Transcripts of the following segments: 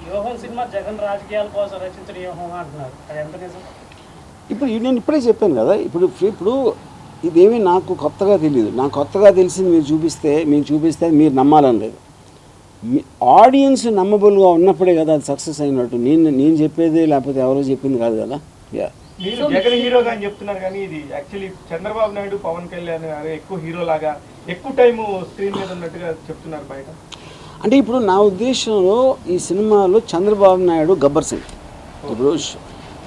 వ్యూహం సినిమా జగన్ రాజకీయాల కోసం రచించిన వ్యూహం అంటున్నారు, అది ఎంత నిజం? ఇప్పుడు నేను ఇప్పుడే చెప్పాను కదా, ఇప్పుడు ఇదేమీ నాకు కొత్తగా తెలియదు. నాకు కొత్తగా తెలిసింది మీకు చూపిస్తే మీరు నమ్మాలని లేదు. ఆడియన్స్ నమ్మబుల్గా ఉన్నప్పుడే కదా అది సక్సెస్ అయినట్టు. నేను చెప్పేది లేకపోతే ఎవరో చెప్పింది కాదు కదా. మీరు జగన్ హీరోగా అని చెప్తున్నారు కానీ ఇది యాక్చువల్లీ చంద్రబాబు నాయుడు, పవన్ కళ్యాణ్ గారు ఎక్కువ హీరో లాగా ఎక్కువ టైం స్క్రీన్ మీద ఉన్నట్టుగా చెప్తున్నారు బయట. అంటే ఇప్పుడు నా ఉద్దేశంలో ఈ సినిమాలో చంద్రబాబు నాయుడు గబ్బర్ సింగ్. ఇప్పుడు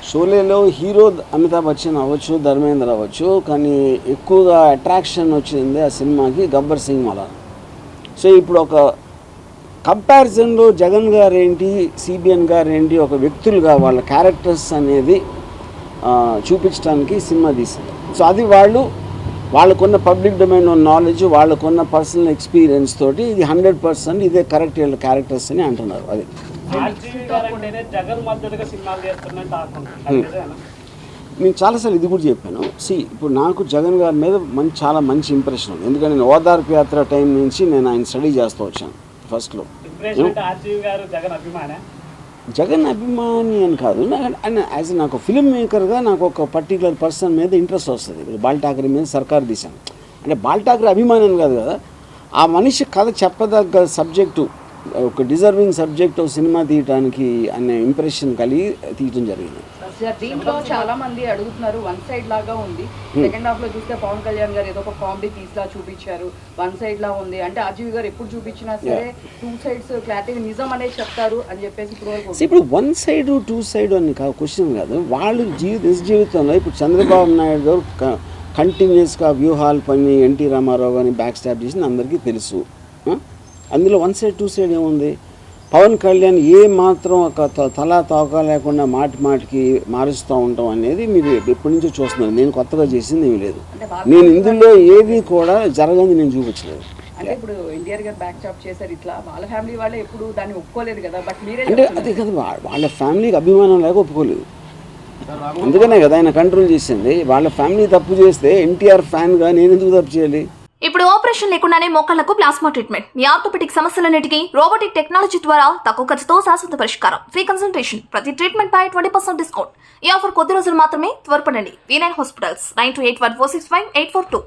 షోలేలో హీరో అమితాబ్ బచ్చన్ అవ్వచ్చు, ధర్మేంద్ర అవ్వచ్చు, కానీ ఎక్కువగా అట్రాక్షన్ వచ్చింది ఆ సినిమాకి గబ్బర్ సింగ్ మళ్ళా. సో ఇప్పుడు ఒక కంపారిజన్లో జగన్ గారు ఏంటి, సిబిఎన్ గారు ఏంటి, ఒక వ్యక్తులుగా వాళ్ళ క్యారెక్టర్స్ అనేది చూపించడానికి సినిమా తీసింది. సో అది వాళ్ళకున్న పబ్లిక్ డొమైన్ నాలెడ్జ్, వాళ్ళకున్న పర్సనల్ ఎక్స్పీరియన్స్ తోటి ఇది 100% ఇదే కరెక్ట్ క్యారెక్టర్స్ అని అంటున్నారు. అది నేను చాలాసార్లు ఇది కూడా చెప్పాను. ఇప్పుడు నాకు జగన్ గారి మీద చాలా మంచి ఇంప్రెషన్ ఉంది. ఎందుకంటే నేను ఓదార్పు యాత్ర టైం నుంచి నేను ఆయన స్టడీ చేస్తూ వచ్చాను. ఫస్ట్లో జగన్ అభిమాని అని కాదు, యాజ్ నాకు ఫిల్మ్ మేకర్గా నాకు ఒక పర్టికులర్ పర్సన్ మీద ఇంట్రెస్ట్ వస్తుంది. ఇప్పుడు బాల్ ఠాకరే మీద సర్కార్ తీశాను అంటే బాల్ ఠాకరే అభిమాని అని కాదు కదా, ఆ మనిషి కథ చెప్పదగ్గ సబ్జెక్టు, ఒక డిజర్వింగ్ సబ్జెక్ట్ సినిమా తీయటానికి అనే ఇంప్రెషన్ కలిగి తీయటం జరిగింది. దీంట్లో చాలా మంది అడుగుతున్నారు, వన్ సైడ్ లాగా ఉంది. సెకండ్ హాఫ్ లో చూస్తే పవన్ కళ్యాణ్ గారు ఏదో ఒక కామెడీ పీస్ లా చూపించారు, వన్ సైడ్ లా ఉంది అంటే ఆర్జీవి గారు ఎప్పుడు చూపించినా సరే టూ సైడ్స్ క్లారిటీ నిజం అనేది చెప్తారు అని చెప్పేసి ఇప్పుడు వన్ సైడ్ టూ సైడ్ అని క్వశ్చన్ కాదు. వాళ్ళు నిజ జీవితంలో ఇప్పుడు చంద్రబాబు నాయుడు గారు కంటిన్యూస్గా వ్యూహాలు పని ఎన్టీ రామారావు గారిని బ్యాక్ స్టాప్ చేసింది అందరికీ తెలుసు. అందులో వన్ సైడ్ టూ సైడ్ ఏముంది? పవన్ కళ్యాణ్ ఏ మాత్రం ఒక తలా తోక లేకుండా మాటికి మారుస్తూ ఉంటాం అనేది మీరు ఎప్పటి నుంచో చూస్తున్నారు. నేను కొత్తగా చేసింది ఏమీ లేదు. నేను ఇందులో ఏది కూడా జరగని నేను చూపించలేదు. అంటే ఇప్పుడు ఎన్టీఆర్ గారు బ్యాక్ స్టాప్ చేశారు, ఇట్లా వాళ్ళ ఫ్యామిలీ వాళ్ళే ఎప్పుడు దాన్ని ఒప్పుకోలేదు కదా. బట్ మీరే అంటే అదే కదా, వాళ్ళ ఫ్యామిలీకి అభిమానం లేక ఒప్పుకోలేదు. అందుకనే కదా ఆయన కంట్రోల్ చేసింది. వాళ్ళ ఫ్యామిలీ తప్పు చేస్తే ఎన్టీఆర్ ఫ్యాన్గా నేను ఎందుకు తప్పు చేయాలి? ఇప్పుడు ఆపరేషన్ లేకుండానే మోకాళ్లకు ప్లాస్మా ట్రీట్మెంట్, మీ ఆర్థోపెటిక్ సమస్యలన్నిటికీ రోబోటిక్ టెక్నాలజీ ద్వారా తక్కువ ఖర్చుతో శాశ్వత పరిష్కారం, ఫ్రీ కన్సల్టేషన్, ప్రతి ట్రీట్మెంట్ పై 20% డిస్కౌంట్. ఈ ఆఫర్ కొద్ది రోజులు మాత్రమే, త్వరపడండి. V9 hospitals 9281465842.